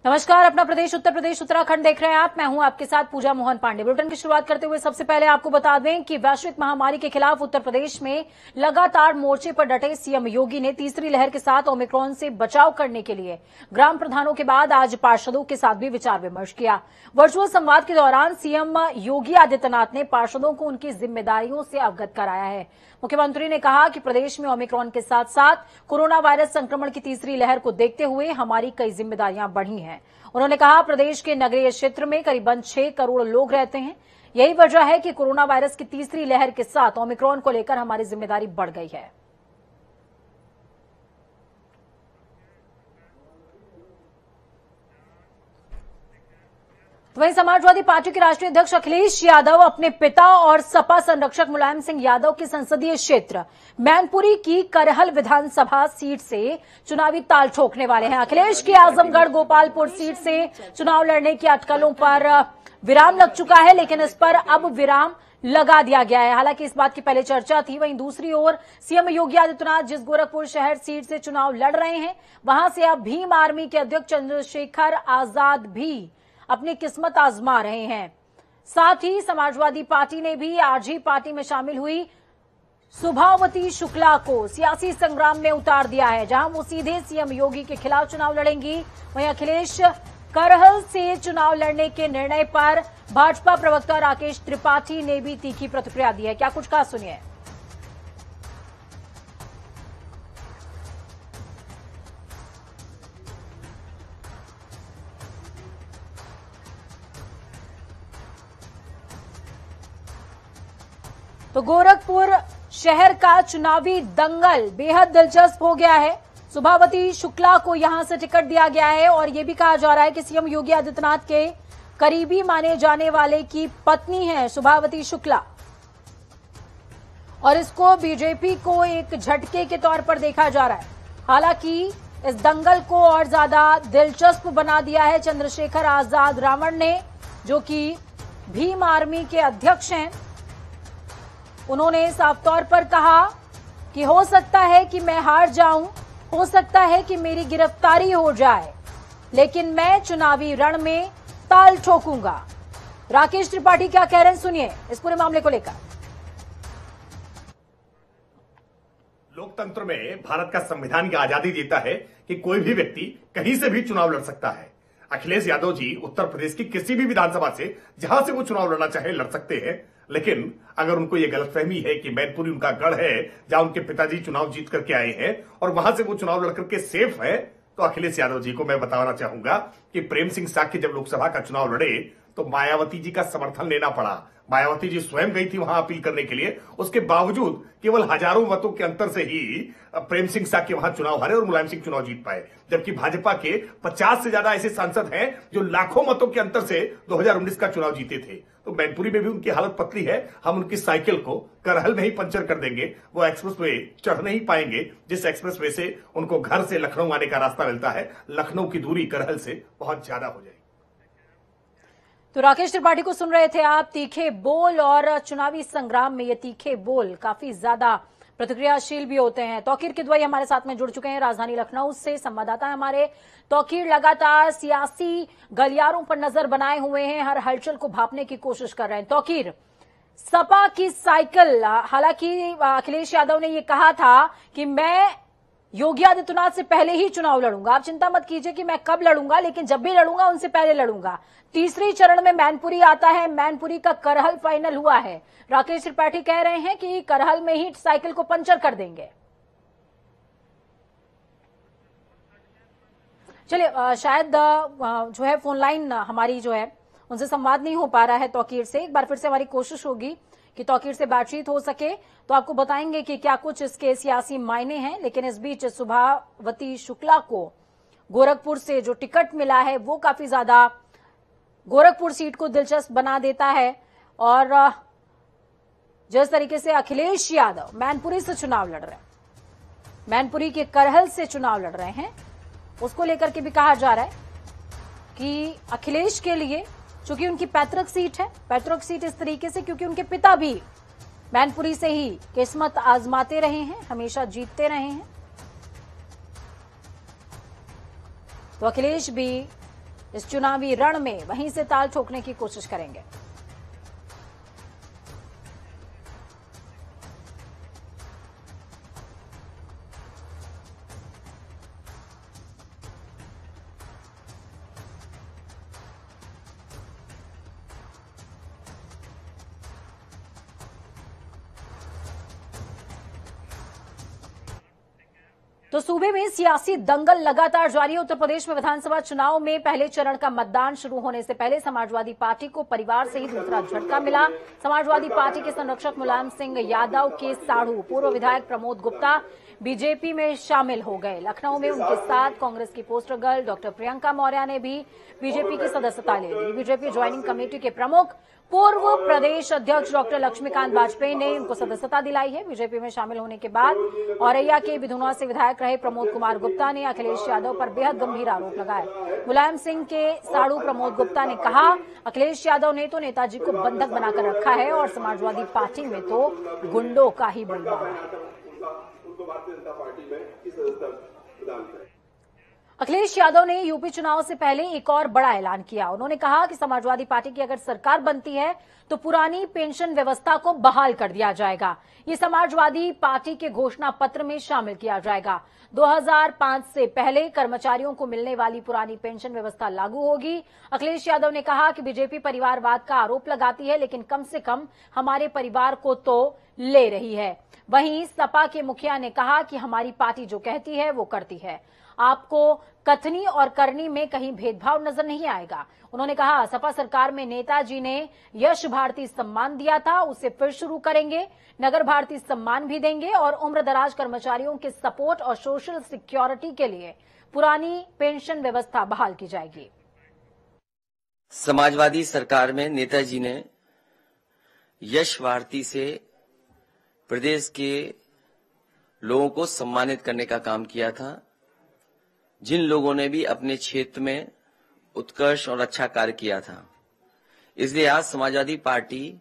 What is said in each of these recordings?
नमस्कार, अपना प्रदेश उत्तर प्रदेश उत्तराखंड देख रहे हैं आप। मैं हूं आपके साथ पूजा मोहन पांडे। बुलेटिन की शुरुआत करते हुए सबसे पहले आपको बता दें कि वैश्विक महामारी के खिलाफ उत्तर प्रदेश में लगातार मोर्चे पर डटे सीएम योगी ने तीसरी लहर के साथ ओमिक्रॉन से बचाव करने के लिए ग्राम प्रधानों के बाद आज पार्षदों के साथ भी विचार विमर्श किया। वर्चुअल संवाद के दौरान सीएम योगी आदित्यनाथ ने पार्षदों को उनकी जिम्मेदारियों से अवगत कराया है। मुख्यमंत्री ने कहा कि प्रदेश में ओमिक्रॉन के साथ साथ कोरोना वायरस संक्रमण की तीसरी लहर को देखते हुए हमारी कई जिम्मेदारियां बढ़ी हैं। उन्होंने कहा, प्रदेश के नगरीय क्षेत्र में करीबन 6 करोड़ लोग रहते हैं। यही वजह है कि कोरोना वायरस की तीसरी लहर के साथ ओमिक्रॉन को लेकर हमारी जिम्मेदारी बढ़ गई है। वहीं समाजवादी पार्टी के राष्ट्रीय अध्यक्ष अखिलेश यादव अपने पिता और सपा संरक्षक मुलायम सिंह यादव के संसदीय क्षेत्र मैनपुरी की करहल विधानसभा सीट से चुनावी ताल ठोकने वाले हैं। अखिलेश की आजमगढ़ गोपालपुर सीट से चुनाव लड़ने की अटकलों पर विराम लग चुका है, लेकिन इस पर अब विराम लगा दिया गया है। हालांकि इस बात की पहले चर्चा थी। वहीं दूसरी ओर सीएम योगी आदित्यनाथ जिस गोरखपुर शहर सीट से चुनाव लड़ रहे हैं, वहां से अब भीम आर्मी के अध्यक्ष चंद्रशेखर आजाद भी अपनी किस्मत आजमा रहे हैं। साथ ही समाजवादी पार्टी ने भी आज ही पार्टी में शामिल हुई सुभावती शुक्ला को सियासी संग्राम में उतार दिया है, जहां वो सीधे सीएम योगी के खिलाफ चुनाव लड़ेंगी। वहीं अखिलेश करहल से चुनाव लड़ने के निर्णय पर भाजपा प्रवक्ता राकेश त्रिपाठी ने भी तीखी प्रतिक्रिया दी है। क्या कुछ कहा, सुनिए। तो गोरखपुर शहर का चुनावी दंगल बेहद दिलचस्प हो गया है। सुभावती शुक्ला को यहां से टिकट दिया गया है और यह भी कहा जा रहा है कि सीएम योगी आदित्यनाथ के करीबी माने जाने वाले की पत्नी है सुभावती शुक्ला, और इसको बीजेपी को एक झटके के तौर पर देखा जा रहा है। हालांकि इस दंगल को और ज्यादा दिलचस्प बना दिया है चंद्रशेखर आजाद रावण ने, जो कि भीम आर्मी के अध्यक्ष हैं। उन्होंने साफ तौर पर कहा कि हो सकता है कि मैं हार जाऊं, हो सकता है कि मेरी गिरफ्तारी हो जाए, लेकिन मैं चुनावी रण में ताल ठोकूंगा। राकेश त्रिपाठी क्या कह रहे हैं, सुनिए इस पूरे मामले को लेकर। लोकतंत्र में भारत का संविधान की आजादी देता है कि कोई भी व्यक्ति कहीं से भी चुनाव लड़ सकता है। अखिलेश यादव जी उत्तर प्रदेश की किसी भी विधानसभा से जहां से वो चुनाव लड़ना चाहे लड़ सकते हैं, लेकिन अगर उनको ये गलतफहमी है कि मैनपुरी उनका गढ़ है जहां उनके पिताजी चुनाव जीत करके आए हैं और वहां से वो चुनाव लड़ करके सेफ है, तो अखिलेश यादव जी को मैं बताना चाहूंगा कि प्रेम सिंह साक्य जब लोकसभा का चुनाव लड़े तो मायावती जी का समर्थन लेना पड़ा। मायावती जी स्वयं गई थी वहां अपील करने के लिए, उसके बावजूद केवल हजारों मतों के अंतर से ही प्रेम सिंह साक्य वहां चुनाव हारे और मुलायम सिंह चुनाव जीत पाए। जबकि भाजपा के 50 से ज्यादा ऐसे सांसद हैं जो लाखों मतों के अंतर से 2019 का चुनाव जीते थे। तो मैनपुरी में भी उनकी हालत पतली है। हम उनकी साइकिल को करहल में ही पंचर कर देंगे, वो एक्सप्रेस वे चढ़ नहीं पाएंगे जिस एक्सप्रेस वे से उनको घर से लखनऊ आने का रास्ता मिलता है। लखनऊ की दूरी करहल से बहुत ज्यादा हो जाएगी। तो राकेश त्रिपाठी को सुन रहे थे आप। तीखे बोल और चुनावी संग्राम में ये तीखे बोल काफी ज्यादा प्रतिक्रियाशील भी होते हैं। तौकीर किदवई हमारे साथ में जुड़ चुके हैं राजधानी लखनऊ से, संवाददाता है हमारे। तौकीर, लगातार सियासी गलियारों पर नजर बनाए हुए हैं, हर हलचल को भांपने की कोशिश कर रहे हैं। तौकीर, सपा की साइकिल, हालांकि अखिलेश यादव ने यह कहा था कि मैं योगी आदित्यनाथ से पहले ही चुनाव लड़ूंगा, आप चिंता मत कीजिए कि मैं कब लड़ूंगा, लेकिन जब भी लड़ूंगा उनसे पहले लड़ूंगा। तीसरी चरण में मैनपुरी आता है, मैनपुरी का करहल फाइनल हुआ है। राकेश त्रिपाठी कह रहे हैं कि करहल में ही साइकिल को पंचर कर देंगे। चलिए, शायद जो है फोन लाइन हमारी जो है उनसे संवाद नहीं हो पा रहा है तौकीर से। एक बार फिर से हमारी कोशिश होगी कि तौकीर से बातचीत हो सके तो आपको बताएंगे कि क्या कुछ इसके सियासी मायने हैं। लेकिन इस बीच सुभावती शुक्ला को गोरखपुर से जो टिकट मिला है वो काफी ज्यादा गोरखपुर सीट को दिलचस्प बना देता है, और जिस तरीके से अखिलेश यादव मैनपुरी से चुनाव लड़ रहे हैं, मैनपुरी के करहल से चुनाव लड़ रहे हैं, उसको लेकर के भी कहा जा रहा है कि अखिलेश के लिए, चूंकि उनकी पैतृक सीट है, पैतृक सीट इस तरीके से क्योंकि उनके पिता भी मैनपुरी से ही किस्मत आजमाते रहे हैं, हमेशा जीतते रहे हैं, तो अखिलेश भी इस चुनावी रण में वहीं से ताल ठोकने की कोशिश करेंगे। तो सूबे में सियासी दंगल लगातार जारी है। उत्तर प्रदेश में विधानसभा चुनाव में पहले चरण का मतदान शुरू होने से पहले समाजवादी पार्टी को परिवार से ही दूसरा झटका मिला। समाजवादी पार्टी के संरक्षक मुलायम सिंह यादव के साढ़ू पूर्व विधायक प्रमोद गुप्ता बीजेपी में शामिल हो गए। लखनऊ में उनके साथ कांग्रेस की poster girl doctor Priyanka Maurya ने भी बीजेपी की सदस्यता ले ली। बीजेपी ज्वाइनिंग कमेटी के प्रमुख पूर्व प्रदेश अध्यक्ष डॉक्टर लक्ष्मीकांत वाजपेयी ने उनको सदस्यता दिलाई है। बीजेपी में शामिल होने के बाद औरैया के विधुनवा से विधायक रहे प्रमोद कुमार गुप्ता ने अखिलेश यादव पर बेहद गंभीर आरोप लगाए। मुलायम सिंह के साढ़ू प्रमोद गुप्ता ने कहा, अखिलेश यादव ने तो नेताजी को बंधक बनाकर रखा है और समाजवादी पार्टी में तो गुंडों का ही बोलबाला है। अखिलेश यादव ने यूपी चुनाव से पहले एक और बड़ा ऐलान किया। उन्होंने कहा कि समाजवादी पार्टी की अगर सरकार बनती है तो पुरानी पेंशन व्यवस्था को बहाल कर दिया जाएगा। ये समाजवादी पार्टी के घोषणा पत्र में शामिल किया जाएगा। 2005 से पहले कर्मचारियों को मिलने वाली पुरानी पेंशन व्यवस्था लागू होगी। अखिलेश यादव ने कहा कि बीजेपी परिवारवाद का आरोप लगाती है, लेकिन कम से कम हमारे परिवार को तो ले रही है। वहीं सपा के मुखिया ने कहा कि हमारी पार्टी जो कहती है वो करती है। आपको कथनी और करनी में कहीं भेदभाव नजर नहीं आएगा। उन्होंने कहा, सपा सरकार में नेताजी ने यश भारती सम्मान दिया था, उसे फिर शुरू करेंगे। नगर भारती सम्मान भी देंगे और उम्रदराज कर्मचारियों के सपोर्ट और सोशल सिक्योरिटी के लिए पुरानी पेंशन व्यवस्था बहाल की जाएगी। समाजवादी सरकार में नेताजी ने यश भारती से प्रदेश के लोगों को सम्मानित करने का काम किया था, जिन लोगों ने भी अपने क्षेत्र में उत्कर्ष और अच्छा कार्य किया था। इसलिए आज समाजवादी पार्टी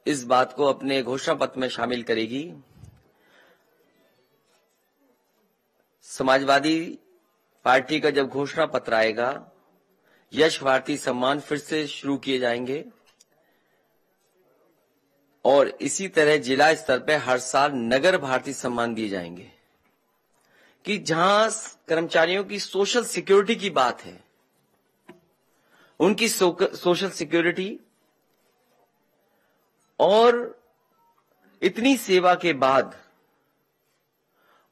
इस बात को अपने घोषणा पत्र में शामिल करेगी। समाजवादी पार्टी का जब घोषणा पत्र आएगा, यश भारती सम्मान फिर से शुरू किए जाएंगे और इसी तरह जिला स्तर पर हर साल नगर भारती सम्मान दिए जाएंगे कि जहां कर्मचारियों की सोशल सिक्योरिटी की बात है, उनकी सोशल सिक्योरिटी और इतनी सेवा के बाद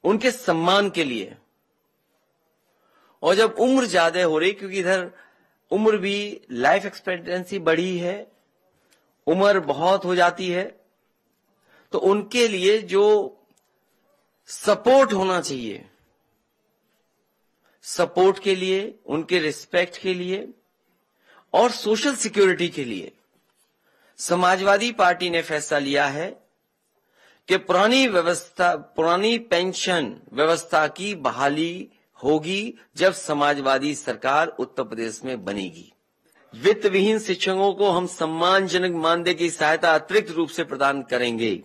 उनके सम्मान के लिए, और जब उम्र ज्यादा हो रही, क्योंकि इधर उम्र भी लाइफ एक्सपेक्टेंसी बढ़ी है, उम्र बहुत हो जाती है, तो उनके लिए जो सपोर्ट होना चाहिए, सपोर्ट के लिए, उनके रिस्पेक्ट के लिए और सोशल सिक्योरिटी के लिए समाजवादी पार्टी ने फैसला लिया है कि पुरानी पेंशन व्यवस्था की बहाली होगी जब समाजवादी सरकार उत्तर प्रदेश में बनेगी। वित्त विहीन शिक्षकों को हम सम्मानजनक मानदेय की सहायता अतिरिक्त रूप से प्रदान करेंगे।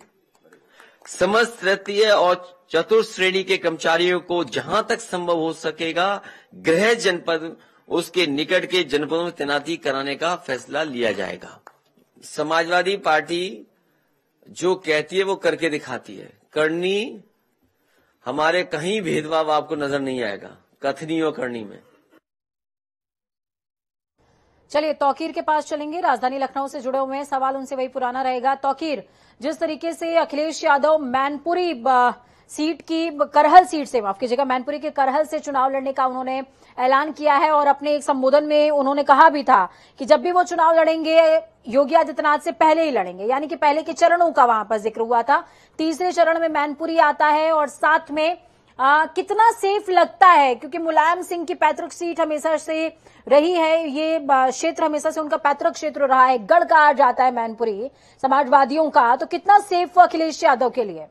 समस्त तृतीय और चतुर्थ श्रेणी के कर्मचारियों को जहां तक संभव हो सकेगा गृह जनपद उसके निकट के जनपदों में तैनाती कराने का फैसला लिया जाएगा। समाजवादी पार्टी जो कहती है वो करके दिखाती है। करनी हमारे कहीं भेदभाव आपको नजर नहीं आएगा, कथनी और करनी में। चलिए तौकीर के पास चलेंगे, राजधानी लखनऊ से जुड़े हुए हैं, सवाल उनसे वही पुराना रहेगा। तौकीर, जिस तरीके से अखिलेश यादव मैनपुरी सीट की करहल सीट से, माफ कीजिएगा, मैनपुरी के करहल से चुनाव लड़ने का उन्होंने ऐलान किया है और अपने एक संबोधन में उन्होंने कहा भी था कि जब भी वो चुनाव लड़ेंगे योगी आदित्यनाथ से पहले ही लड़ेंगे, यानी कि पहले के चरणों का वहां पर जिक्र हुआ था। तीसरे चरण में मैनपुरी आता है और साथ में कितना सेफ लगता है, क्योंकि मुलायम सिंह की पैतृक सीट हमेशा से रही है, ये क्षेत्र हमेशा से उनका पैतृक क्षेत्र रहा है, गढ़ कहा जाता है मैनपुरी समाजवादियों का, तो कितना सेफ अखिलेश यादव के लिए?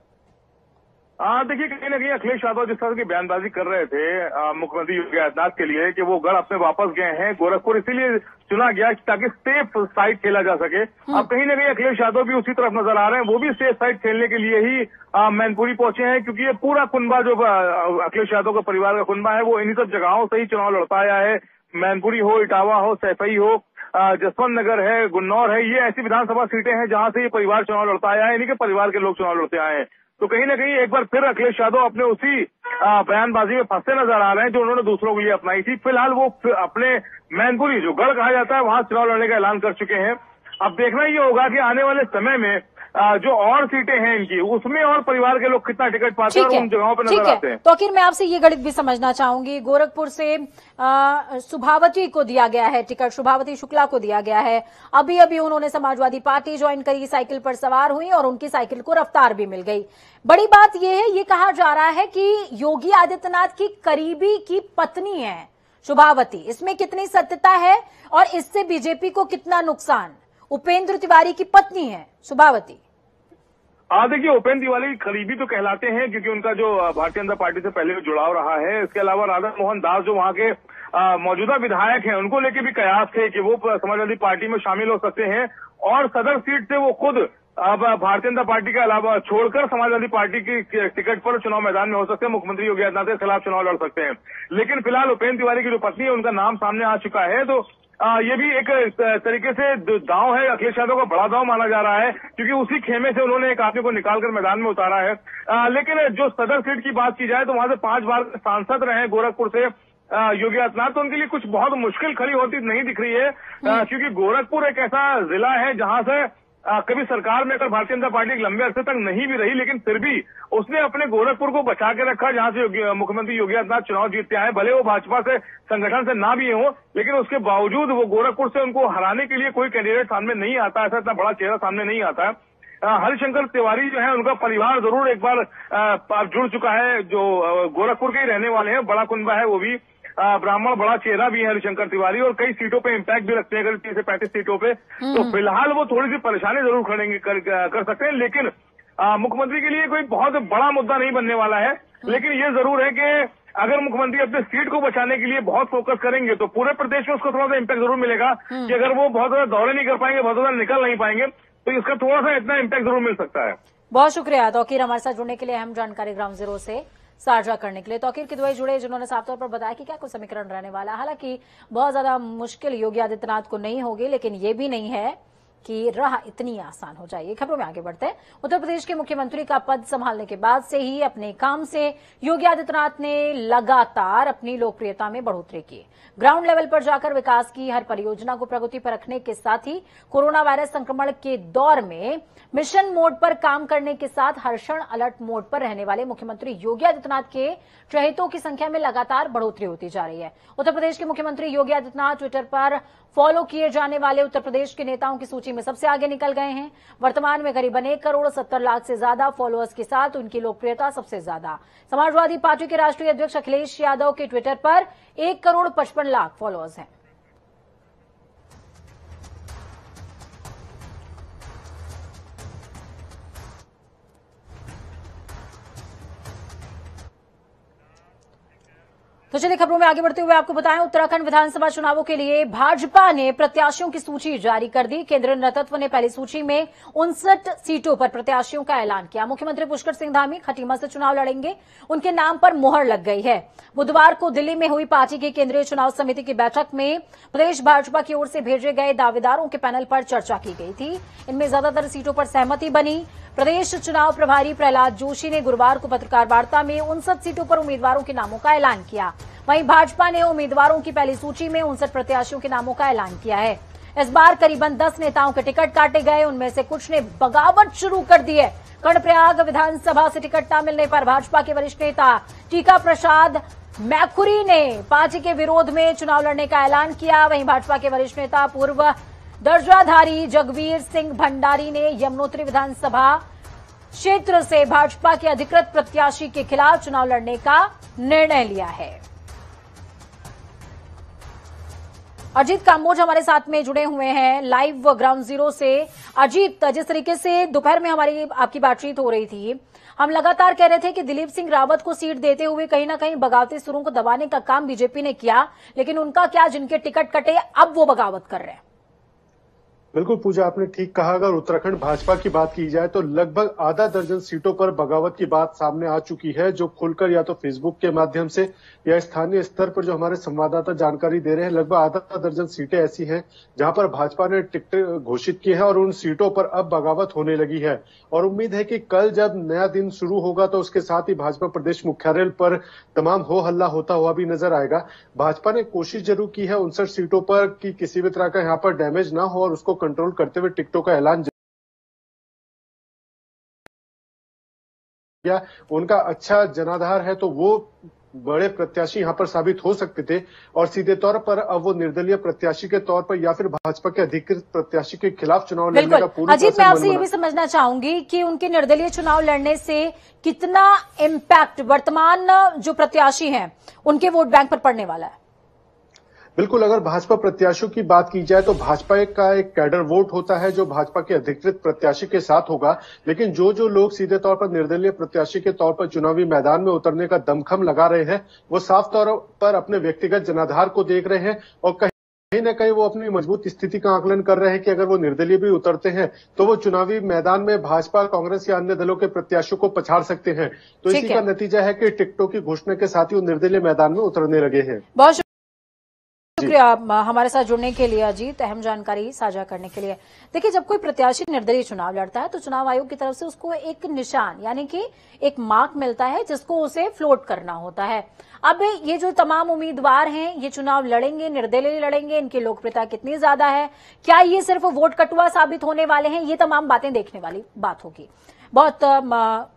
देखिए, कहीं ना कहीं अखिलेश यादव जिस तरह की बयानबाजी कर रहे थे मुख्यमंत्री योगी आदित्यनाथ के लिए कि वो गढ़ अपने वापस गए हैं, गोरखपुर इसीलिए चुना गया ताकि सेफ साइड खेला जा सके। अब कहीं ना कहीं अखिलेश यादव भी उसी तरफ नजर आ रहे हैं, वो भी सेफ साइड खेलने के लिए ही मैनपुरी पहुंचे हैं, क्योंकि ये पूरा कुनबा जो अखिलेश यादव का परिवार का कुनबा है वो इन्हीं सब जगहों से ही चुनाव लड़ता आया है। मैनपुरी हो, इटावा हो, सैफई हो, जसवंत नगर है, गुन्नौर है, ये ऐसी विधानसभा सीटें हैं जहां से ये परिवार चुनाव लड़ता आया है, यानी कि परिवार के लोग चुनाव लड़ते आए हैं। तो कहीं ना कहीं एक बार फिर अखिलेश यादव अपने उसी बयानबाजी में फंसे नजर आ रहे हैं जो उन्होंने दूसरों के लिए अपनाई थी। फिलहाल वो अपने मैनपुरी, जो गढ़ कहा जाता है, वहां चुनाव लड़ने का ऐलान कर चुके हैं। अब देखना ये होगा कि आने वाले समय में जो और सीटें हैं इनकी, उसमें और परिवार के लोग कितना टिकट पाते हैं और उन जगहों पर नजर आते हैं। तो आखिर मैं आपसे ये गणित भी समझना चाहूंगी। गोरखपुर से सुभावती को दिया गया है टिकट, सुभावती शुक्ला को दिया गया है। अभी अभी उन्होंने समाजवादी पार्टी ज्वाइन करी, साइकिल पर सवार हुई और उनकी साइकिल को रफ्तार भी मिल गई। बड़ी बात यह है, ये कहा जा रहा है कि योगी आदित्यनाथ की करीबी की पत्नी है सुभावती। इसमें कितनी सत्यता है और इससे बीजेपी को कितना नुकसान? उपेंद्र तिवारी की पत्नी है सुभावती। देखिए, उपेंद्र तिवारी करीबी तो कहलाते हैं क्योंकि उनका जो भारतीय जनता पार्टी से पहले जुड़ाव रहा है। इसके अलावा राधा मोहन दास जो वहां के मौजूदा विधायक हैं, उनको लेके भी कयास थे कि वो समाजवादी पार्टी में शामिल हो सकते हैं और सदर सीट से वो खुद अब भारतीय जनता पार्टी के अलावा छोड़कर समाजवादी पार्टी की टिकट पर चुनाव मैदान में हो सकते हैं, मुख्यमंत्री योगी आदित्यनाथ के खिलाफ चुनाव लड़ सकते हैं। लेकिन फिलहाल उपेंद्र तिवारी की जो पत्नी है, उनका नाम सामने आ चुका है। तो ये भी एक तरीके से दांव है, अखिलेश यादव का बड़ा दांव माना जा रहा है क्योंकि उसी खेमे से उन्होंने एक आदमी को निकालकर मैदान में उतारा है। लेकिन जो सदर सीट की बात की जाए तो वहां से 5 बार सांसद रहे गोरखपुर से योगी आदित्यनाथ, तो उनके लिए कुछ बहुत मुश्किल खड़ी होती नहीं दिख रही है क्योंकि गोरखपुर एक ऐसा जिला है जहां से कभी सरकार में अगर भारतीय जनता पार्टी लंबे अरसे तक नहीं भी रही, लेकिन फिर भी उसने अपने गोरखपुर को बचा के रखा जहां से मुख्यमंत्री योगी आदित्यनाथ चुनाव जीतते आए। भले वो भाजपा से संगठन से ना भी हो, लेकिन उसके बावजूद वो गोरखपुर से उनको हराने के लिए कोई कैंडिडेट सामने नहीं आता, ऐसा इतना बड़ा चेहरा सामने नहीं आता है। हरिशंकर तिवारी जो है, उनका परिवार जरूर एक बार जुड़ चुका है, जो गोरखपुर के ही रहने वाले हैं, बड़ा कुनबा है, वो भी ब्राह्मण बड़ा चेहरा भी है हरिशंकर तिवारी, और कई सीटों पे इम्पैक्ट भी रखते हैं, करीब 30 से 35 सीटों पे। तो फिलहाल वो थोड़ी सी परेशानी जरूर कर सकते हैं, लेकिन मुख्यमंत्री के लिए कोई बहुत बड़ा मुद्दा नहीं बनने वाला है। लेकिन ये जरूर है कि अगर मुख्यमंत्री अपने सीट को बचाने के लिए बहुत फोकस करेंगे तो पूरे प्रदेश में उसको थोड़ा सा इम्पैक्ट जरूर मिलेगा कि अगर वो बहुत ज्यादा दौरे नहीं कर पाएंगे, बहुत ज्यादा निकल नहीं पाएंगे, तो इसका थोड़ा सा इतना इम्पैक्ट जरूर मिल सकता है। बहुत शुक्रिया तौकीर, हमारे साथ जुड़ने के लिए अहम जानकारी ग्राउंड जीरो से साझा करने के लिए। तौकीर किदवई जुड़े, जिन्होंने साफ तौर पर बताया कि क्या कुछ समीकरण रहने वाला है। हालांकि बहुत ज्यादा मुश्किल योगी आदित्यनाथ को नहीं होगी, लेकिन ये भी नहीं है कि राह इतनी आसान हो जाएगी। खबरों में आगे बढ़ते हैं। उत्तर प्रदेश के मुख्यमंत्री का पद संभालने के बाद से ही अपने काम से योगी आदित्यनाथ ने लगातार अपनी लोकप्रियता में बढ़ोतरी की। ग्राउंड लेवल पर जाकर विकास की हर परियोजना को प्रगति पर रखने के साथ ही कोरोना वायरस संक्रमण के दौर में मिशन मोड पर काम करने के साथ हर क्षण अलर्ट मोड पर रहने वाले मुख्यमंत्री योगी आदित्यनाथ के चहेतों की संख्या में लगातार बढ़ोतरी होती जा रही है। उत्तर प्रदेश के मुख्यमंत्री योगी आदित्यनाथ ट्विटर पर फॉलो किए जाने वाले उत्तर प्रदेश के नेताओं की सूची में सबसे आगे निकल गए हैं। वर्तमान में करीबन 1,70,00,000 से ज्यादा फॉलोअर्स के साथ उनकी लोकप्रियता सबसे ज्यादा। समाजवादी पार्टी के राष्ट्रीय अध्यक्ष अखिलेश यादव के ट्विटर पर 1,55,00,000 फॉलोअर्स हैं। तो चलिए खबरों में आगे बढ़ते हुए आपको बताएं, उत्तराखंड विधानसभा चुनावों के लिए भाजपा ने प्रत्याशियों की सूची जारी कर दी। केंद्रीय नेतृत्व ने पहली सूची में 59 सीटों पर प्रत्याशियों का ऐलान किया। मुख्यमंत्री पुष्कर सिंह धामी खटीमा से चुनाव लड़ेंगे, उनके नाम पर मुहर लग गई है। बुधवार को दिल्ली में हुई पार्टी की केंद्रीय चुनाव समिति की बैठक में प्रदेश भाजपा की ओर से भेजे गए दावेदारों के पैनल पर चर्चा की गई थी। इनमें ज्यादातर सीटों पर सहमति बनी। प्रदेश चुनाव प्रभारी प्रहलाद जोशी ने गुरुवार को पत्रकार वार्ता में 59 सीटों पर उम्मीदवारों के नामों का ऐलान किया। वहीं भाजपा ने उम्मीदवारों की पहली सूची में 59 प्रत्याशियों के नामों का ऐलान किया है। इस बार करीबन 10 नेताओं के टिकट काटे गए, उनमें से कुछ ने बगावत शुरू कर दी है। कर्णप्रयाग विधानसभा से टिकट न मिलने पर भाजपा के वरिष्ठ नेता टीका प्रसाद मैखुरी ने पार्टी के विरोध में चुनाव लड़ने का ऐलान किया। वहीं भाजपा के वरिष्ठ नेता पूर्व दर्जाधारी जगवीर सिंह भंडारी ने यमुनोत्री विधानसभा क्षेत्र से भाजपा के अधिकृत प्रत्याशी के खिलाफ चुनाव लड़ने का निर्णय लिया है। अजीत काम्बोज हमारे साथ में जुड़े हुए हैं लाइव ग्राउंड जीरो से। अजीत, जिस तरीके से दोपहर में हमारी आपकी बातचीत हो रही थी, हम लगातार कह रहे थे कि दिलीप सिंह रावत को सीट देते हुए कहीं ना कहीं बगावती सुरों को दबाने का काम बीजेपी ने किया, लेकिन उनका क्या, जिनके टिकट कटे अब वो बगावत कर रहे हैं? बिल्कुल पूजा, आपने ठीक कहा। अगर उत्तराखंड भाजपा की बात की जाए तो लगभग आधा दर्जन सीटों पर बगावत की बात सामने आ चुकी है, जो खुलकर या तो फेसबुक के माध्यम से या स्थानीय स्तर पर जो हमारे संवाददाता जानकारी दे रहे हैं, लगभग आधा दर्जन सीटें ऐसी हैं जहां पर भाजपा ने टिकट घोषित की है और उन सीटों पर अब बगावत होने लगी है। और उम्मीद है कि कल जब नया दिन शुरू होगा तो उसके साथ ही भाजपा प्रदेश मुख्यालय पर तमाम हो हल्ला होता हुआ भी नजर आएगा। भाजपा ने कोशिश जरूर की है 59 सीटों पर कि किसी भी तरह का यहाँ पर डैमेज ना हो और उसको कंट्रोल करते हुए टिकटों का ऐलान किया। उनका अच्छा जनाधार है तो वो बड़े प्रत्याशी यहां पर साबित हो सकते थे और सीधे तौर पर अब वो निर्दलीय प्रत्याशी के तौर पर या फिर भाजपा के अधिकृत प्रत्याशी के खिलाफ चुनाव लड़ने का पूरी अजीत, मैं आपसे ये भी समझना चाहूंगी कि उनके निर्दलीय चुनाव लड़ने से कितना इम्पैक्ट वर्तमान जो प्रत्याशी हैं उनके वोट बैंक पर पड़ने वाला है। बिल्कुल, अगर भाजपा प्रत्याशियों की बात की जाए तो भाजपा का एक कैडर वोट होता है जो भाजपा के अधिकृत प्रत्याशी के साथ होगा, लेकिन जो लोग सीधे तौर पर निर्दलीय प्रत्याशी के तौर पर चुनावी मैदान में उतरने का दमखम लगा रहे हैं, वो साफ तौर पर अपने व्यक्तिगत जनाधार को देख रहे हैं और कहीं न कहीं वो अपनी मजबूत स्थिति का आकलन कर रहे हैं कि अगर वो निर्दलीय भी उतरते हैं तो वो चुनावी मैदान में भाजपा, कांग्रेस या अन्य दलों के प्रत्याशियों को पछाड़ सकते हैं। तो इसी का नतीजा है कि टिकटों की घोषणा के साथ ही वो निर्दलीय मैदान में उतरने लगे हैं। बहुत शुक्रिया हमारे साथ जुड़ने के लिए अजीत, अहम जानकारी साझा करने के लिए। देखिए, जब कोई प्रत्याशी निर्दलीय चुनाव लड़ता है तो चुनाव आयोग की तरफ से उसको एक निशान यानी कि एक मार्क मिलता है जिसको उसे फ्लोट करना होता है। अब ये जो तमाम उम्मीदवार हैं ये चुनाव लड़ेंगे, निर्दलीय लड़ेंगे, इनकी लोकप्रियता कितनी ज्यादा है, क्या ये सिर्फ वोट कटुआ साबित होने वाले हैं, ये तमाम बातें देखने वाली बात होगी। बहुत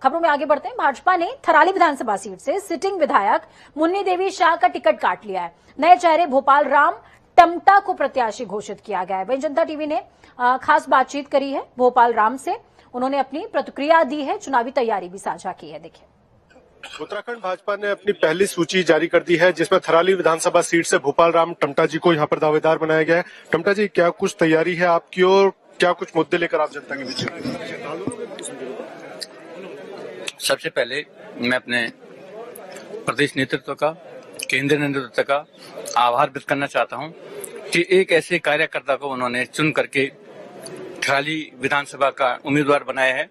खबरों में आगे बढ़ते हैं। भाजपा ने थराली विधानसभा सीट से सिटिंग विधायक मुन्नी देवी शाह का टिकट काट लिया है। नए चेहरे भोपाल राम टमटा को प्रत्याशी घोषित किया गया है। वहीं जनता टीवी ने खास बातचीत करी है भोपाल राम से, उन्होंने अपनी प्रतिक्रिया दी है, चुनावी तैयारी भी साझा की है। देखिए, उत्तराखंड भाजपा ने अपनी पहली सूची जारी कर दी है जिसमें थराली विधानसभा सीट से भोपाल राम टमटा जी को यहाँ पर दावेदार बनाया गया है। टमटा जी, क्या कुछ तैयारी है आपकी और क्या कुछ मुद्दे लेकर आप जनता के बीच? सबसे पहले मैं अपने प्रदेश नेतृत्व का, केंद्रीय नेतृत्व का आभार व्यक्त करना चाहता हूं कि एक ऐसे कार्यकर्ता को उन्होंने चुन करके थराली विधानसभा का उम्मीदवार बनाया है।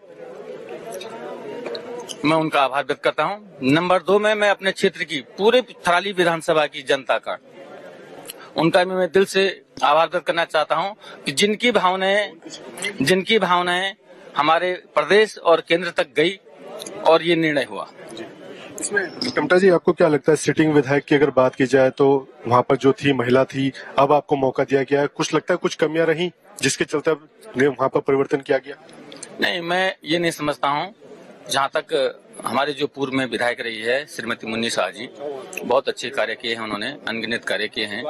मैं उनका आभार व्यक्त करता हूं। नंबर 2 में मैं अपने क्षेत्र की पूरे थराली विधानसभा की जनता का, उनका भी मैं दिल से आभार व्यक्त करना चाहता हूं कि जिनकी भावनाएं हमारे प्रदेश और केंद्र तक गई और ये निर्णय हुआ। इसमें टमटा जी, आपको क्या लगता है, सिटिंग विधायक की अगर बात की जाए तो वहाँ पर जो थी महिला थी, अब आपको मौका दिया गया है, कुछ लगता है कुछ कमियां रही जिसके चलते वहाँ पर परिवर्तन किया गया? नहीं, मैं ये नहीं समझता हूँ। जहाँ तक हमारे जो पूर्व में विधायक रही है श्रीमती मुन्नी शाह जी, बहुत अच्छे कार्य किए हैं उन्होंने, अनगिनत कार्य किए हैं।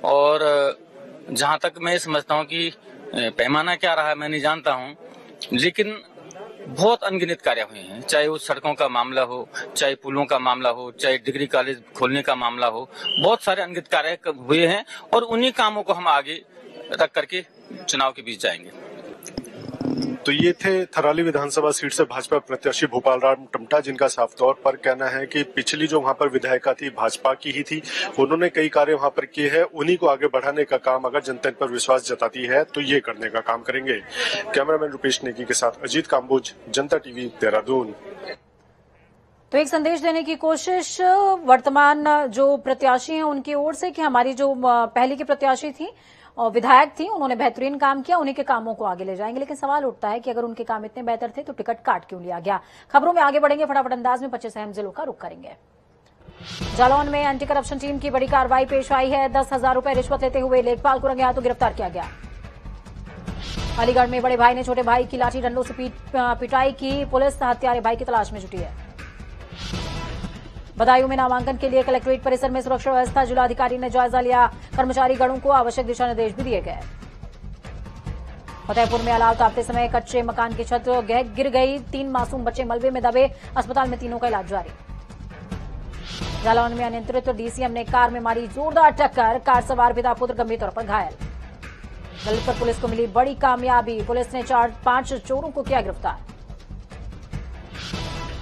और जहाँ तक मैं समझता हूँ कि पैमाना क्या रहा मैं नहीं जानता हूँ, लेकिन बहुत अनगिनत कार्य हुए हैं, चाहे वो सड़कों का मामला हो, चाहे पुलों का मामला हो, चाहे डिग्री कॉलेज खोलने का मामला हो, बहुत सारे अनगिनत कार्य हुए हैं और उन्हीं कामों को हम आगे रख करके चुनाव के बीच जाएंगे। तो ये थे थराली विधानसभा सीट से भाजपा प्रत्याशी भोपाल राम टमटा, जिनका साफ तौर पर कहना है कि पिछली जो वहां पर विधायिका थी भाजपा की ही थी, उन्होंने कई कार्य वहां पर किए हैं, उन्हीं को आगे बढ़ाने का काम अगर जनता पर विश्वास जताती है तो ये करने का काम करेंगे। कैमरामैन रुपेश नेगी के साथ अजीत काम्बोज, जनता टीवी, देहरादून। तो एक संदेश देने की कोशिश वर्तमान जो प्रत्याशी हैं उनकी ओर से कि हमारी जो पहले की प्रत्याशी थी और विधायक थी, उन्होंने बेहतरीन काम किया, उन्हीं के कामों को आगे ले जाएंगे। लेकिन सवाल उठता है कि अगर उनके काम इतने बेहतर थे तो टिकट काट क्यों लिया गया। खबरों में आगे बढ़ेंगे, फटाफट अंदाज में 25 अहम जिलों का रुख करेंगे। जालौन में एंटी करप्शन टीम की बड़ी कार्रवाई पेश आई है। 10,000 रुपए रिश्वत लेते हुए लेखपाल को रंगे हाथों गिरफ्तार किया गया। अलीगढ़ में बड़े भाई ने छोटे भाई की लाठी डंडों से पिटाई की, पुलिस हत्यारे भाई की तलाश में जुटी है। बदायूं में नामांकन के लिए कलेक्ट्रेट परिसर में सुरक्षा व्यवस्था, जिलाधिकारी ने जायजा लिया, कर्मचारी गणों को आवश्यक दिशा निर्देश भी दिए गए। फतेहपुर में अलाव तापते समय कच्चे मकान की छत गिर गई, 3 मासूम बच्चे मलबे में दबे, अस्पताल में तीनों का इलाज जारी। जालौन में अनियंत्रित डीसीएम ने कार में मारी जोरदार टक्कर, कार सवार पिता पुत्र गंभीर तौर पर घायल। दौलतपुर पुलिस को मिली बड़ी कामयाबी, पुलिस ने 5 चोरों को किया गिरफ्तार।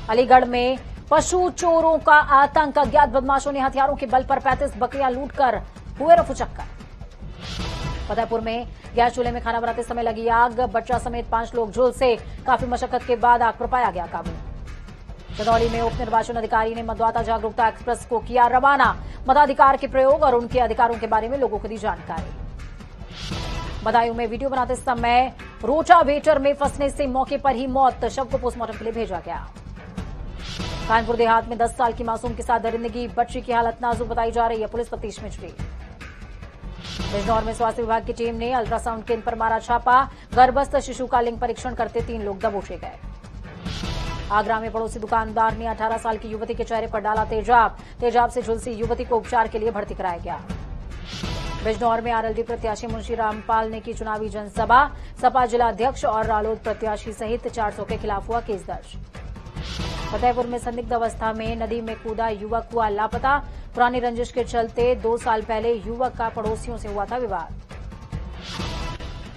अलीगढ़ में पशु चोरों का आतंक, अज्ञात बदमाशों ने हथियारों के बल पर 35 बकरियां लूटकर हुए रफूचक्कर। फतेहपुर में गैस चूल्हे में खाना बनाते समय लगी आग, बच्चा समेत 5 लोग झुलसे। काफी मशक्कत के बाद आग पर पाया गया काबू। चंदौली में उप निर्वाचन अधिकारी ने मतदाता जागरूकता एक्सप्रेस को किया रवाना। मताधिकार के प्रयोग और उनके अधिकारों के बारे में लोगों को दी जानकारी। बदायूं में वीडियो बनाते समय रोटावेटर में फंसने से मौके पर ही मौत, शव को पोस्टमार्टम के लिए भेजा गया। कानपुर देहात में 10 साल की मासूम के साथ दरिंदगी, बच्ची की हालत नाजुक बताई जा रही है, पुलिस तफ्तीश में जुटी। बिजनौर में स्वास्थ्य विभाग की टीम ने अल्ट्रासाउंड केंद्र पर मारा छापा, गर्भस्थ शिशु का लिंग परीक्षण करते 3 लोग दबोचे गए। आगरा में पड़ोसी दुकानदार ने 18 साल की युवती के चेहरे पर डाला तेजाब, तेजाब से झुलसी युवती को उपचार के लिए भर्ती कराया गया। बिजनौर में आरएलडी प्रत्याशी मुंशी रामपाल ने की चुनावी जनसभा, सपा जिला अध्यक्ष और रालोद प्रत्याशी सहित 400 के खिलाफ हुआ केस दर्ज। फतेहपुर में संदिग्ध अवस्था में नदी में कूदा युवक हुआ लापता, पुरानी रंजिश के चलते 2 साल पहले युवक का पड़ोसियों से हुआ था विवाद।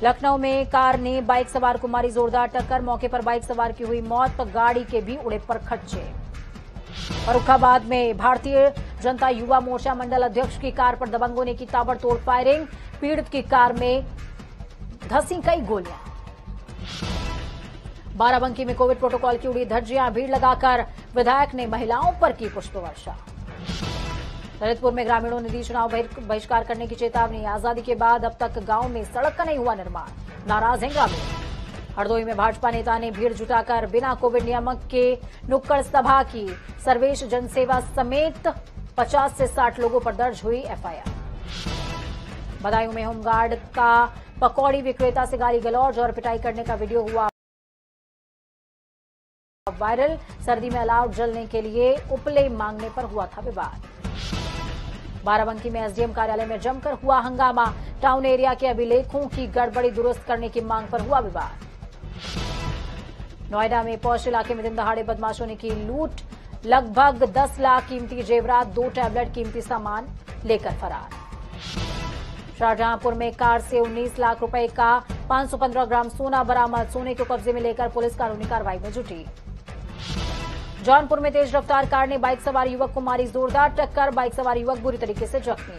लखनऊ में कार ने बाइक सवार को मारी जोरदार टक्कर, मौके पर बाइक सवार की हुई मौत, गाड़ी के भी उड़े पर खच्चे। फर्रुखाबाद में भारतीय जनता युवा मोर्चा मंडल अध्यक्ष की कार पर दबंगों ने की ताबड़तोड़ फायरिंग, पीड़ित की कार में धंसी कई गोलियां। बाराबंकी में कोविड प्रोटोकॉल की उड़ी धज्जियां, भीड़ लगाकर विधायक ने महिलाओं पर की पुष्प वर्षा। ललितपुर में ग्रामीणों ने दी चुनाव बहिष्कार करने की चेतावनी, आजादी के बाद अब तक गांव में सड़क का नहीं हुआ निर्माण, नाराज हैं ग्रामीण। हरदोई में भाजपा नेता ने भीड़ जुटाकर बिना कोविड नियामक के नुक्कड़ सभा की, सर्वेश जनसेवा समेत 50 से 60 लोगों पर दर्ज हुई एफआईआर। बदायूं में होमगार्ड का पकौड़ी विक्रेता से गाली गलौज और पिटाई करने का वीडियो हुआ वायरल, सर्दी में अलाव जलने के लिए उपले मांगने पर हुआ था विवाद। बाराबंकी में एसडीएम कार्यालय में जमकर हुआ हंगामा, टाउन एरिया के अभिलेखों की गड़बड़ी दुरुस्त करने की मांग पर हुआ विवाद। नोएडा में पौष इलाके में दिन दहाड़े बदमाशों ने की लूट, लगभग 10 लाख कीमती जेवरात, 2 टैबलेट कीमती सामान लेकर फरार। शाहजहांपुर में कार से 19 लाख रुपए का 515 ग्राम सोना बरामद, सोने को कब्जे में लेकर पुलिस कानूनी कार्रवाई में जुटी। जौनपुर में तेज रफ्तार कार ने बाइक सवार युवक को मारी जोरदार टक्कर, बाइक सवार युवक बुरी तरीके से जख्मी।